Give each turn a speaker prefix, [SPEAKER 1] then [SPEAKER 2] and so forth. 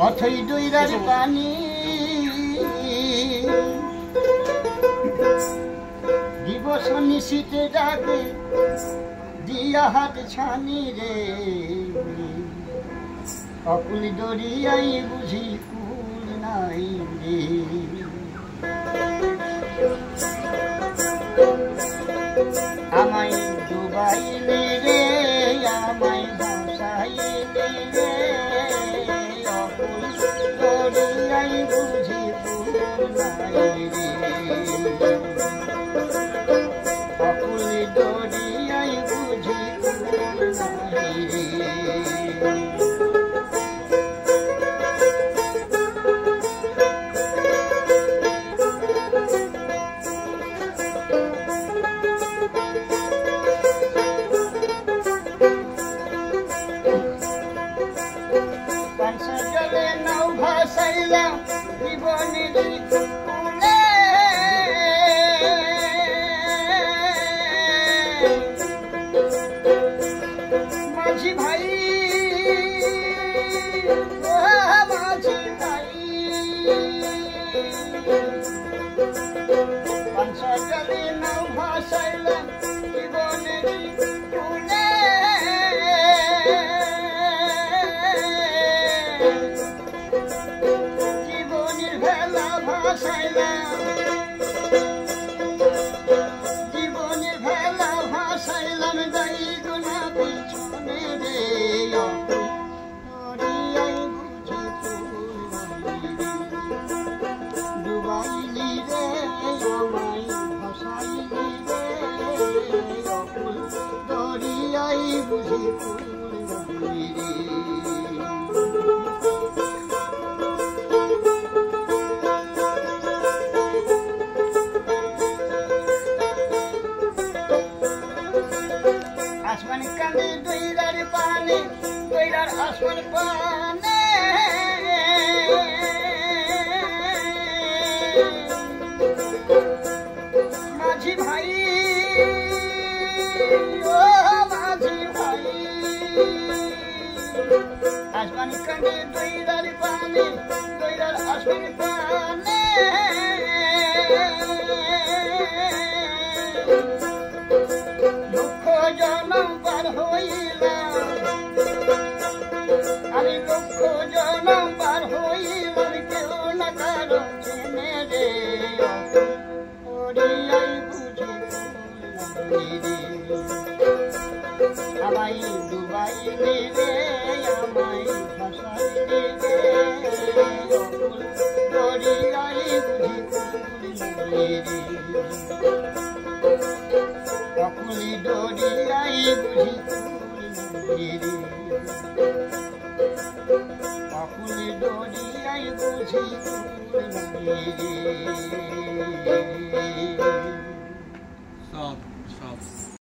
[SPEAKER 1] অথই দইরার পানি দিবস নিশীতে ডাকে দিয়া হাত ছানি রে অকুল দরিয়াই বুঝি কুল নাই রে আমায় ডুবাইলে রে আমায় ভাসাইলে রে অকুল দরিয়াই বুঝি কুল নাই রে অকুল দরিয়াই বুঝি কুল নাই রে জলে নাও ভাসাইলাম জীবনের কুলে মাঝি ভাই মাঝি ভাই পাঁচা জলে নাও ভাসাইলাম জীবনের কুলে জীবনের ভেলা ভাসাইলাম দাই গুনা পিছনে রে দরিয়াই বুঝি ডুবাইলি রে আমায় ভাসাইলি রে অকুল দরিয়াই বুঝি রে आसमान कांदे दइरार पाने दइरार आसमान पाने माझी भाई ओ माझी भाई आसमान कांदे दइरार पाने दइरार आसमान पाने জনম পার হইলাম আমি লক্ষ জনম পার হইলাম কেউ না কারো চেনে রে দরিয়াই বুঝি আমায় ডুবাইলি রে আমায় ভাসাইলি রে দরিয়াই বুঝি রে অকুলি দরিয়াই বুঝি রে অকুলি দরিয়াই বুঝি রে